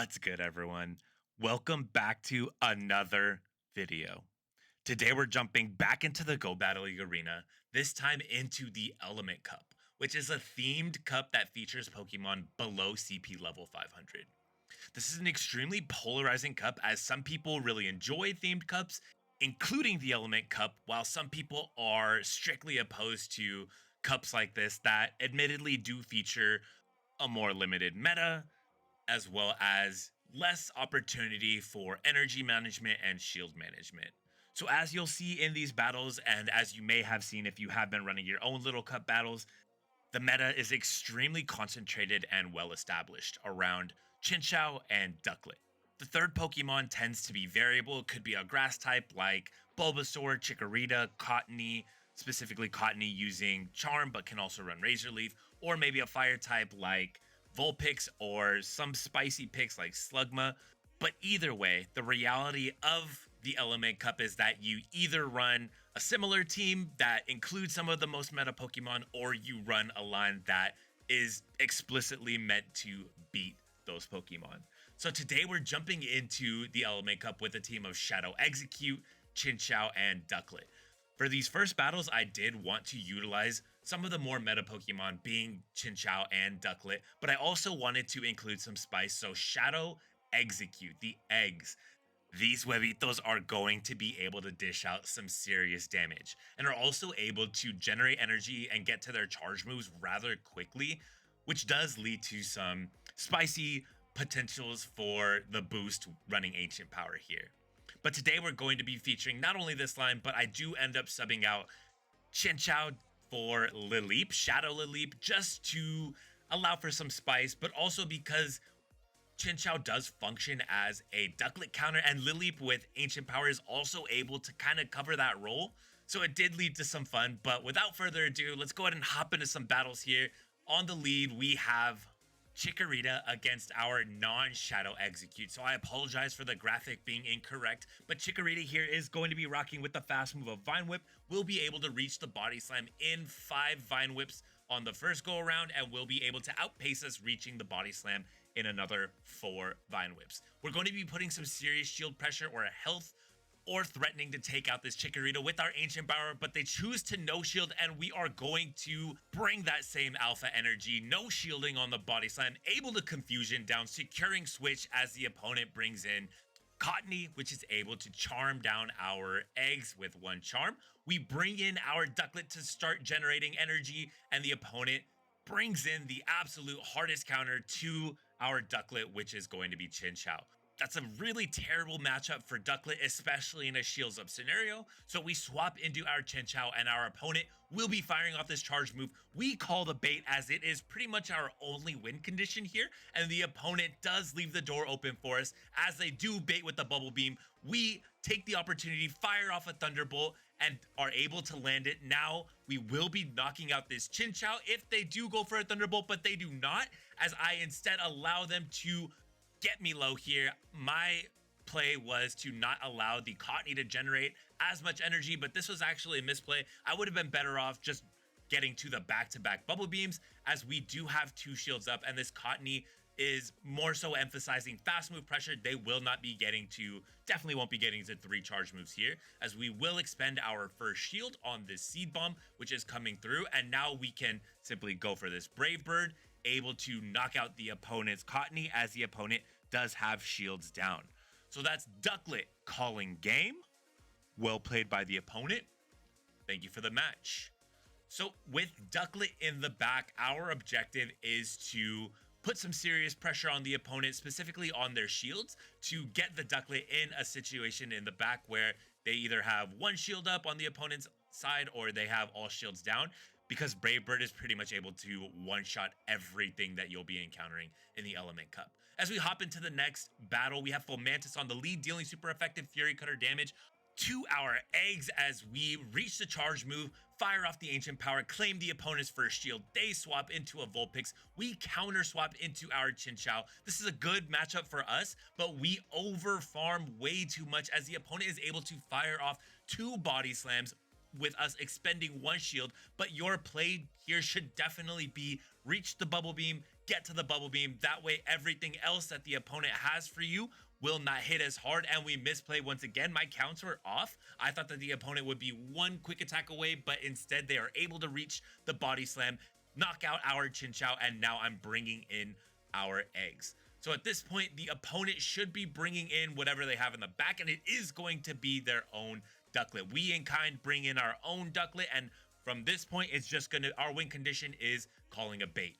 What's good, everyone? Welcome back to another video. Today, we're jumping back into the Go Battle League arena, this time into the Element Cup, which is a themed cup that features Pokemon below CP level 500. This is an extremely polarizing cup, as some people really enjoy themed cups, including the Element Cup, while some people are strictly opposed to cups like this that admittedly do feature a more limited meta, as well as less opportunity for energy management and shield management. So, as you'll see in these battles, and as you may have seen if you have been running your own little cup battles, the meta is extremely concentrated and well established around Chinchou and Ducklet. The third Pokemon tends to be variable. It could be a grass type like Bulbasaur, Chikorita, Cottony, specifically Cottony using Charm but can also run Razor Leaf, or maybe a fire type like Vulpix or some spicy picks like Slugma. But either way, the reality of the Element Cup is that you either run a similar team that includes some of the most meta Pokemon, or you run a line that is explicitly meant to beat those Pokemon. So today we're jumping into the Element Cup with a team of Shadow Exeggcute, Chinchou, and Ducklet. For these first battles, I did want to utilize some of the more meta Pokemon being Chinchou and Ducklet, but I also wanted to include some spice, so Shadow Exeggcute, the eggs. These huevitos are going to be able to dish out some serious damage, and are also able to generate energy and get to their charge moves rather quickly, which does lead to some spicy potentials for the boost running Ancient Power here. But today we're going to be featuring not only this line, but I do end up subbing out Chinchou for Lileep, Shadow Lileep, just to allow for some spice, but also because Chinchou does function as a Ducklet counter, and Lileep with Ancient Power is also able to kind of cover that role. So it did lead to some fun, but without further ado, let's go ahead and hop into some battles here. On the lead, we have Chikorita against our non-Shadow Exeggcute. So I apologize for the graphic being incorrect, but Chikorita here is going to be rocking with the fast move of Vine Whip. We'll be able to reach the Body Slam in 5 Vine Whips on the first go around, and we'll be able to outpace us reaching the Body Slam in another 4 Vine Whips. We're going to be putting some serious shield pressure or health or threatening to take out this Chikorita with our Ancient Power, but they choose to no shield, and we are going to bring that same alpha energy, no shielding on the Body Slam, able to confusion down, securing switch as the opponent brings in Cottony, which is able to charm down our eggs with 1 charm. We bring in our Ducklet to start generating energy, and the opponent brings in the absolute hardest counter to our Ducklet, which is going to be Chinchou. That's a really terrible matchup for Ducklet, especially in a shields up scenario. So we swap into our Chinchou, and our opponent will be firing off this charge move. We call the bait, as it is pretty much our only win condition here, and the opponent does leave the door open for us. As they do bait with the Bubble Beam, we take the opportunity, fire off a Thunderbolt, and are able to land it. Now we will be knocking out this Chinchou if they do go for a Thunderbolt, but they do not, as I instead allow them to get me low here. My play was to not allow the Cottony to generate as much energy, but this was actually a misplay. I would have been better off just getting to the back-to-back Bubble Beams, as we do have 2 shields up, and this Cottony is more so emphasizing fast move pressure. They will not be getting to, definitely won't be getting to 3 charge moves here, as we will expend our first shield on this Seed Bomb, which is coming through, and now we can simply go for this Brave Bird, able to knock out the opponent's Cottony, as the opponent does have shields down. So that's Ducklet calling game. Well played by the opponent. Thank you for the match. So with Ducklet in the back, our objective is to put some serious pressure on the opponent, specifically on their shields, to get the Ducklet in a situation in the back where they either have 1 shield up on the opponent's side or they have all shields down, because Brave Bird is pretty much able to one-shot everything that you'll be encountering in the Element Cup. As we hop into the next battle, we have Fomantis on the lead, dealing super effective Fury Cutter damage to our eggs as we reach the charge move, fire off the Ancient Power, claim the opponent's first shield. They swap into a Vulpix. We counter swap into our Chinchou. This is a good matchup for us, but we over farm way too much, as the opponent is able to fire off 2 Body Slams with us expending 1 shield. But your play here should definitely be reach the Bubble Beam, get to the bubble beam. That way, everything else that the opponent has for you will not hit as hard, and we misplay once again. My counts were off. I thought that the opponent would be one quick attack away, but instead they are able to reach the body slam, knock out our Chinchou, and now I'm bringing in our eggs. So at this point, the opponent should be bringing in whatever they have in the back, and it is going to be their own ducklet. We in kind bring in our own ducklet, and from this point, it's just gonna, our win condition is calling a bait.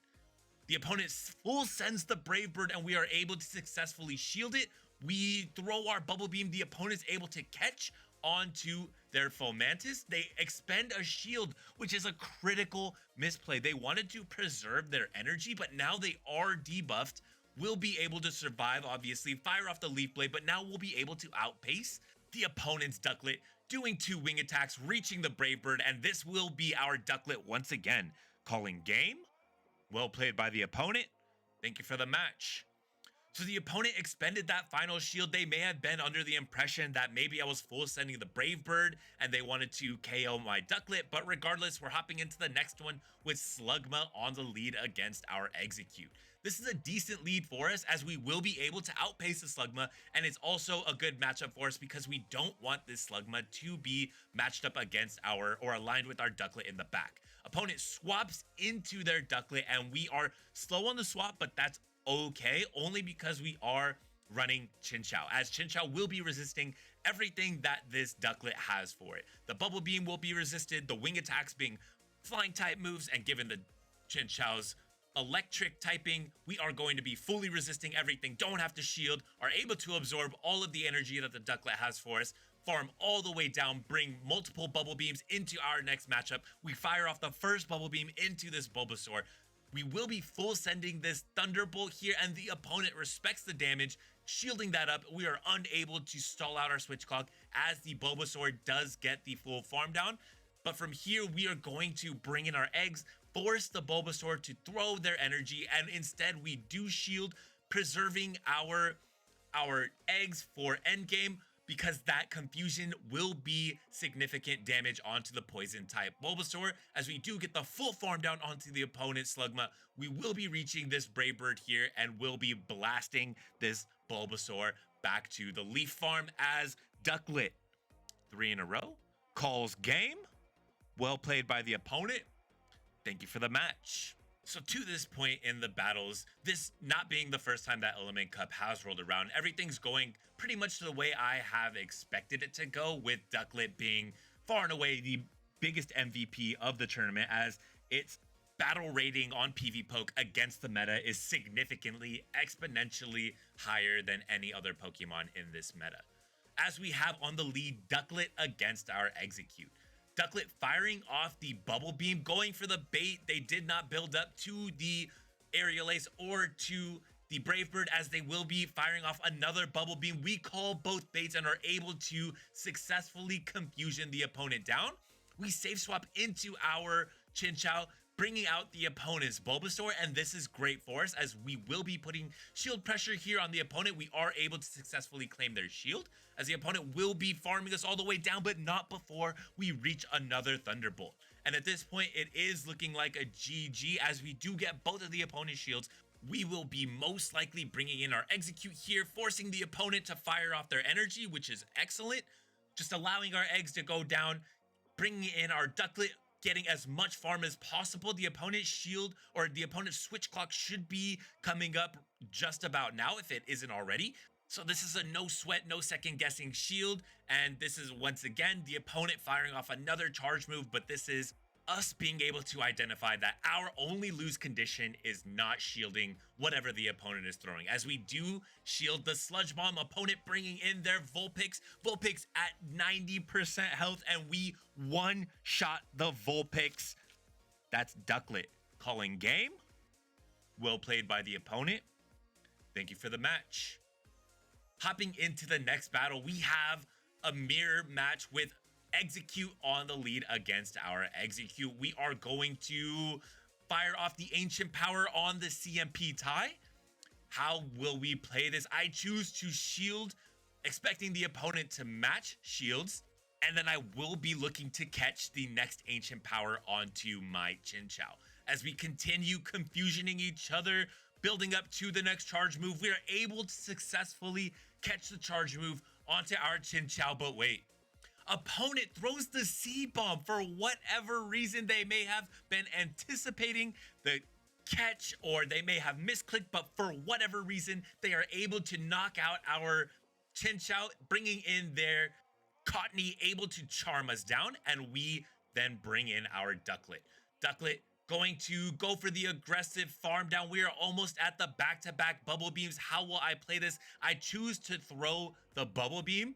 The opponent full sends the Brave Bird, and we are able to successfully shield it. We throw our bubble beam. The opponent's able to catch onto their Fomantis. They expend a shield, which is a critical misplay. They wanted to preserve their energy, but now they are debuffed. We'll be able to survive, obviously, fire off the Leaf Blade, but now we'll be able to outpace the opponent's ducklet, doing 2 wing attacks, reaching the Brave Bird, and this will be our ducklet once again. Calling game. Well played by the opponent. Thank you for the match. So the opponent expended that final shield. They may have been under the impression that maybe I was full sending the Brave Bird and they wanted to KO my ducklet, but regardless, we're hopping into the next one with Slugma on the lead against our Exeggcute. This is a decent lead for us as we will be able to outpace the Slugma, and it's also a good matchup for us because we don't want this Slugma to be matched up against our, or aligned with our ducklet in the back. Opponent swaps into their ducklet and we are slow on the swap, but that's okay, only because we are running Chinchou, as Chinchou will be resisting everything that this ducklet has for it. The bubble beam will be resisted, the wing attacks being flying type moves, and given the Chinchou's electric typing, we are going to be fully resisting everything, don't have to shield, are able to absorb all of the energy that the ducklet has for us, farm all the way down, bring multiple bubble beams into our next matchup. We fire off the first bubble beam into this Bulbasaur. We will be full sending this Thunderbolt here, and the opponent respects the damage, shielding that up. We are unable to stall out our switch clock as the Bulbasaur does get the full farm down. But from here, we are going to bring in our eggs, force the Bulbasaur to throw their energy, and instead we do shield, preserving our eggs for endgame, because that confusion will be significant damage onto the poison type Bulbasaur. As we do get the full farm down onto the opponent's Slugma, we will be reaching this Brave Bird here and will be blasting this Bulbasaur back to the Leaf Farm as Ducklet, 3 in a row, calls game. Well played by the opponent. Thank you for the match. So to this point in the battles, this not being the first time that Element Cup has rolled around, everything's going pretty much the way I have expected it to go, with Ducklet being far and away the biggest MVP of the tournament, as its battle rating on PvPoke against the meta is significantly, exponentially higher than any other Pokemon in this meta. As we have on the lead Ducklet against our Exeggcute. Ducklet firing off the bubble beam, going for the bait. They did not build up to the Aerial Ace or to the Brave Bird, as they will be firing off another bubble beam. We call both baits and are able to successfully confusion the opponent down. We safe swap into our Chinchou, bringing out the opponent's Bulbasaur, and this is great for us as we will be putting shield pressure here on the opponent. We are able to successfully claim their shield, as the opponent will be farming us all the way down, but not before we reach another Thunderbolt. And at this point, it is looking like a GG, as we do get both of the opponent's shields. We will be most likely bringing in our Exeggcute here, forcing the opponent to fire off their energy, which is excellent. Just allowing our eggs to go down, bringing in our Ducklet, getting as much farm as possible. The opponent's shield, or the opponent's switch clock, should be coming up just about now if it isn't already. So this is a no sweat, no second guessing shield. And this is once again the opponent firing off another charge move, but this is us being able to identify that our only lose condition is not shielding whatever the opponent is throwing, as we do shield the Sludge Bomb. Opponent bringing in their Vulpix at 90% health, and we one-shot the Vulpix. That's Ducklet calling game. Well played by the opponent. Thank you for the match. Hopping into the next battle, we have a mirror match with Exeggcute on the lead against our Exeggcute. We are going to fire off the Ancient Power on the CMP tie. How will we play this? I choose to shield, expecting the opponent to match shields, and then I will be looking to catch the next Ancient Power onto my Chinchou. As we continue confusioning each other, building up to the next charge move, we are able to successfully catch the charge move onto our Chinchou. But wait, opponent throws the C-bomb. For whatever reason, they may have been anticipating the catch, or they may have misclicked, but for whatever reason, they are able to knock out our Chinchou, bringing in their Cottony, able to charm us down, and we then bring in our Ducklet. Ducklet going to go for the aggressive farm down. We are almost at the back-to-back bubble beams. How will I play this? I choose to throw the bubble beam.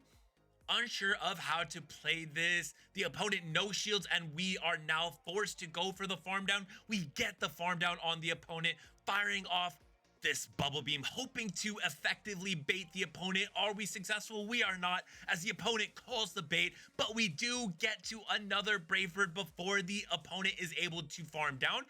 Unsure of how to play this. The opponent no shields, and we are now forced to go for the farm down. We get the farm down on the opponent, firing off this bubble beam, hoping to effectively bait the opponent. Are we successful? We are not, as the opponent calls the bait, but we do get to another Brave Bird before the opponent is able to farm down.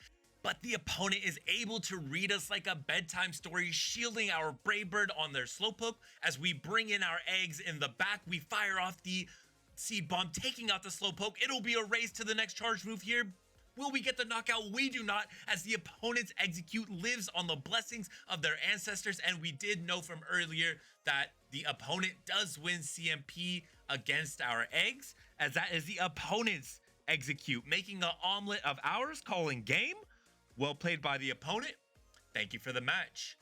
But the opponent is able to read us like a bedtime story, shielding our Brave Bird on their Slowpoke. As we bring in our eggs in the back, we fire off the Seed Bomb, taking out the Slowpoke. It'll be a race to the next charge move here. Will we get the knockout? We do not, as the opponent's Exeggcute lives on the blessings of their ancestors, and we did know from earlier that the opponent does win CMP against our eggs, as that is the opponent's Exeggcute, making an omelet of ours, calling game. Well played by the opponent. Thank you for the match.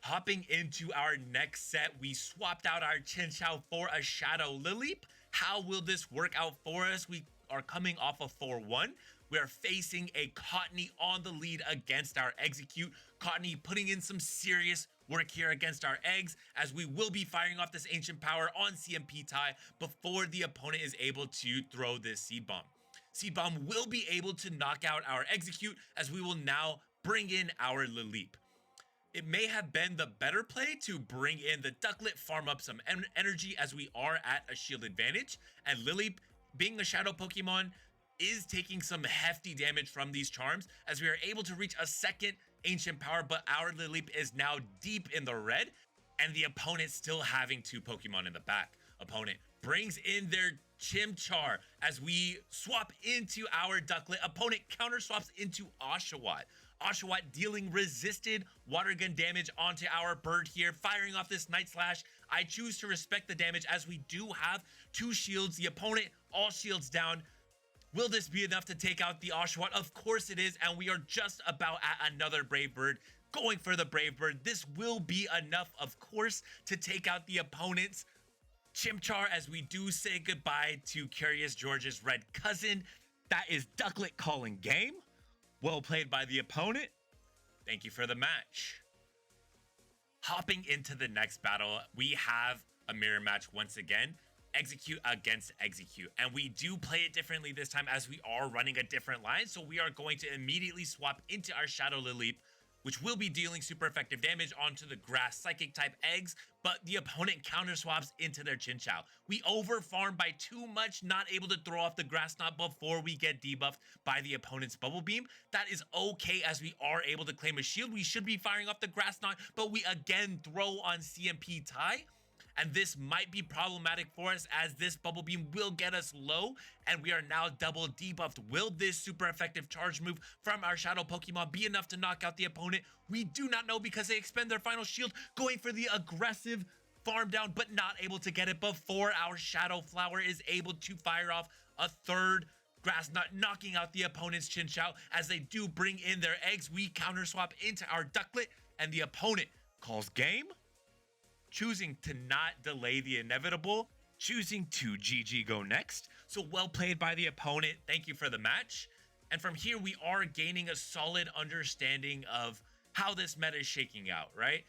Hopping into our next set, we swapped out our Chinchou for a Shadow Lileep. How will this work out for us? We are coming off a 4-1. We are facing a Cottony on the lead against our Exeggcute. Cottony putting in some serious work here against our eggs, as we will be firing off this Ancient Power on CMP tie before the opponent is able to throw this Seed Bomb. Seed Bomb will be able to knock out our Exeggcute, as we will now bring in our Lileep. It may have been the better play to bring in the Ducklet, farm up some energy, as we are at a shield advantage, and Lileep, being a shadow Pokemon, is taking some hefty damage from these charms, as we are able to reach a second Ancient Power, but our Lileep is now deep in the red, and the opponent still having 2 Pokemon in the back. Opponent brings in their Chimchar as we swap into our Ducklet. Opponent counter swaps into Oshawott. Oshawott dealing resisted water gun damage onto our bird here, firing off this Night Slash. I choose to respect the damage, as we do have 2 shields. The opponent all shields down. Will this be enough to take out the Oshawott? Of course it is, and we are just about at another Brave Bird, going for the Brave Bird. This will be enough, of course, to take out the opponent's Chimchar, as we do say goodbye to Curious George's red cousin. That is Ducklet calling game. Well played by the opponent. Thank you for the match. Hopping into the next battle, we have a mirror match once again. Exeggcute against Exeggcute, and we do play it differently this time, as we are running a different line. So we are going to immediately swap into our Shadow Lileep, which will be dealing super effective damage onto the grass psychic type eggs, but the opponent counter swaps into their Chinchou. We over farm by too much, not able to throw off the grass knot before we get debuffed by the opponent's bubble beam. That is okay, as we are able to claim a shield. We should be firing off the grass knot, but we again throw on CMP tie. And this might be problematic for us, as this bubble beam will get us low, and we are now double debuffed. Will this super effective charge move from our shadow Pokemon be enough to knock out the opponent? We do not know, because they expend their final shield, going for the aggressive farm down, but not able to get it before our Shadow Flower is able to fire off a third grass knot, knocking out the opponent's Chinchou. As they do bring in their eggs, we counter swap into our Ducklet, and the opponent calls game, choosing to not delay the inevitable, choosing to GG go next. So well played by the opponent. Thank you for the match. And from here, we are gaining a solid understanding of how this meta is shaking out, right?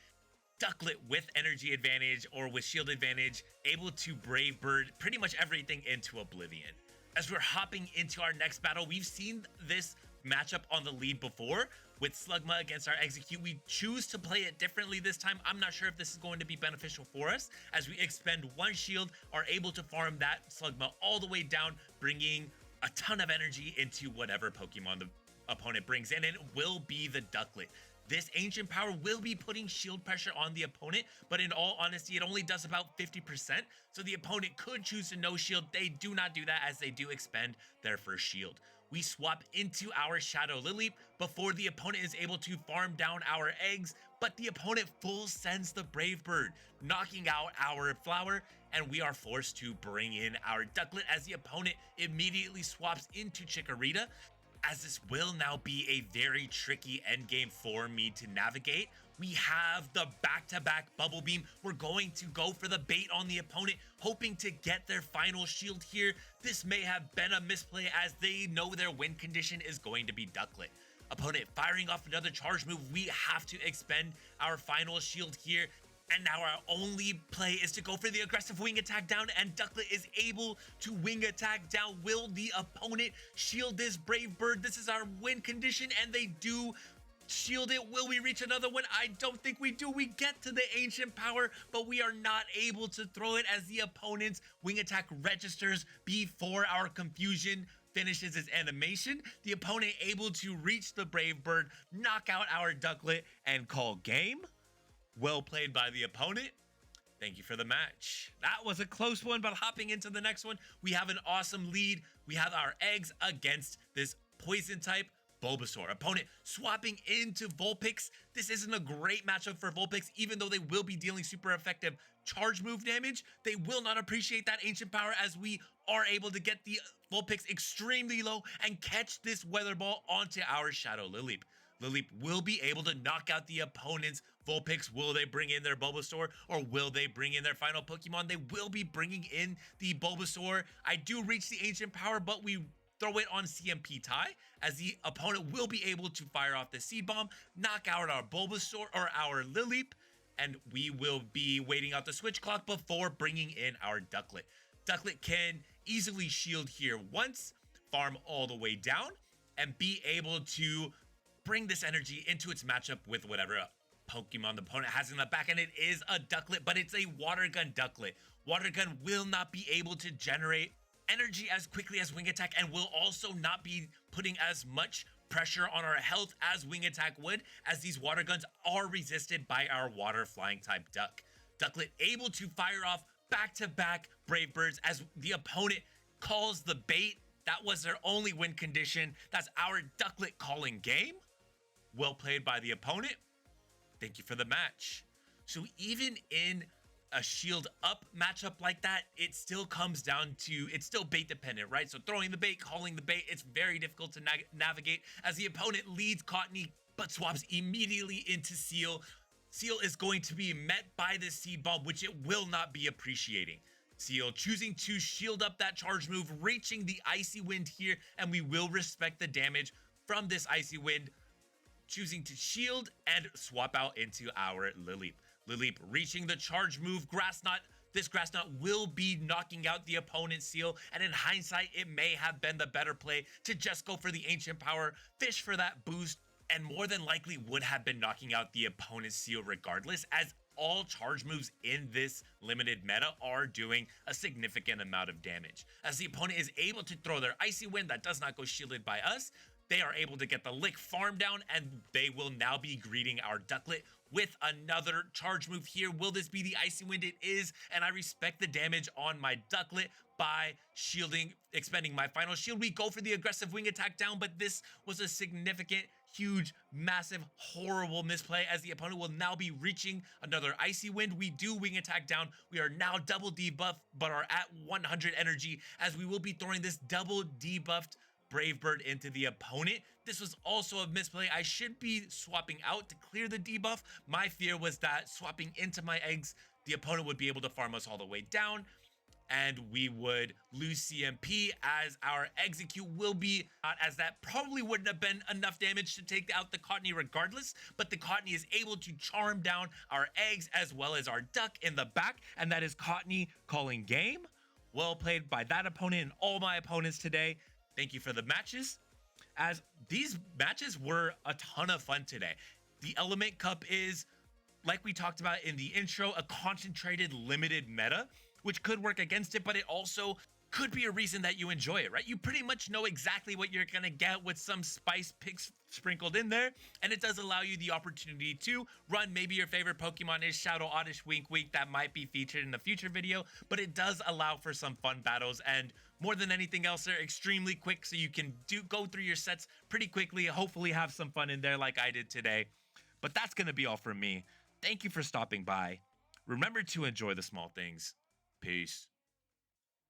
Ducklet with energy advantage or with shield advantage, able to Brave Bird pretty much everything into oblivion. As we're hopping into our next battle, we've seen this matchup on the lead before with Slugma against our Exeggcute. We choose to play it differently this time. I'm not sure if this is going to be beneficial for us, as we expend 1 shield, are able to farm that Slugma all the way down, bringing a ton of energy into whatever Pokemon the opponent brings in, and it will be the Ducklet. This Ancient Power will be putting shield pressure on the opponent, but in all honesty, it only does about 50%, so the opponent could choose to no shield. They do not do that, as they do expend their first shield. we swap into our Shadow Lileep before the opponent is able to farm down our eggs, but the opponent full sends the Brave Bird, knocking out our flower, and we are forced to bring in our ducklet as the opponent immediately swaps into Chikorita, as this will now be a very tricky endgame for me to navigate. We have the back-to-back Bubble Beam. We're going to go for the bait on the opponent, hoping to get their final shield here. This may have been a misplay as they know their win condition is going to be ducklet. Opponent firing off another charge move. We have to expend our final shield here. And now our only play is to go for the aggressive wing attack down, and Ducklet is able to wing attack down. Will the opponent shield this Brave Bird? This is our win condition, and they do shield it. Will we reach another one? I don't think we do. We get to the Ancient Power, but we are not able to throw it as the opponent's wing attack registers before our confusion finishes its animation. The opponent able to reach the Brave Bird, knock out our Ducklet, and call game. Well played by the opponent. Thank you for the match. That was a close one, but hopping into the next one, we have an awesome lead. We have our eggs against this poison type Bulbasaur. Opponent swapping into Vulpix. This isn't a great matchup for Vulpix, even though they will be dealing super effective charge move damage. They will not appreciate that Ancient Power as we are able to get the Vulpix extremely low and catch this Weather Ball onto our Shadow Lileep. Lileep will be able to knock out the opponent's Vulpix. Will they bring in their Bulbasaur, or will they bring in their final Pokemon? They will be bringing in the Bulbasaur. I do reach the Ancient Power, but we throw it on CMP tie, as the opponent will be able to fire off the Seed Bomb, knock out our Bulbasaur or our Lileep, and we will be waiting out the switch clock before bringing in our Ducklet. Ducklet can easily shield here once, farm all the way down, and be able to bring this energy into its matchup with whatever Pokemon the opponent has in the back, and it is a Ducklet, but it's a Water Gun Ducklet. Water Gun will not be able to generate energy as quickly as Wing Attack, and will also not be putting as much pressure on our health as Wing Attack would, as these Water Guns are resisted by our Water Flying type Duck. Ducklet able to fire off back-to-back Brave Birds as the opponent calls the bait. That was their only win condition. That's our Ducklet calling game. Well played by the opponent. Thank you for the match. So even in a shield up matchup like that, it still comes down to, it's still bait dependent, right? So throwing the bait, calling the bait, it's very difficult to navigate as the opponent leads Cottony, but swaps immediately into Seal. Seal is going to be met by the Seed Bomb, which it will not be appreciating. Seal choosing to shield up that charge move, reaching the Icy Wind here, and we will respect the damage from this Icy Wind, choosing to shield and swap out into our Lileep. Lileep reaching the charge move, Grass Knot. This Grass Knot will be knocking out the opponent's Seal, and in hindsight, it may have been the better play to just go for the Ancient Power, fish for that boost, and more than likely would have been knocking out the opponent's Seal regardless, as all charge moves in this limited meta are doing a significant amount of damage. As the opponent is able to throw their Icy Wind that does not go shielded by us, they are able to get the Lick farm down, and they will now be greeting our Ducklet with another charge move here. Will this be the Icy Wind? It is, and I respect the damage on my Ducklet by shielding, expending my final shield. We go for the aggressive wing attack down, but this was a significant, huge, massive, horrible misplay as the opponent will now be reaching another Icy Wind. We do wing attack down. We are now double debuffed, but are at 100 energy as we will be throwing this double debuffed Brave Bird into the opponent. This was also a misplay. I should be swapping out to clear the debuff. My fear was that swapping into my eggs, the opponent would be able to farm us all the way down, and we would lose CMP as our Exeggcute will be out, as that probably wouldn't have been enough damage to take out the Cottony regardless, but the Cottony is able to charm down our eggs as well as our Duck in the back, and that is Cottony calling game. Well played by that opponent and all my opponents today. Thank you for the matches, as these matches were a ton of fun today. The Element Cup is, like we talked about in the intro, a concentrated limited meta, which could work against it, but it also could be a reason that you enjoy it, right? You pretty much know exactly what you're gonna get with some spice picks sprinkled in there, and it does allow you the opportunity to run maybe your favorite Pokemon is Shadow Oddish Wink Wink that might be featured in a future video, but it does allow for some fun battles, and more than anything else, they're extremely quick, so you can go through your sets pretty quickly, hopefully have some fun in there like I did today. But that's gonna be all from me. Thank you for stopping by. Remember to enjoy the small things. Peace.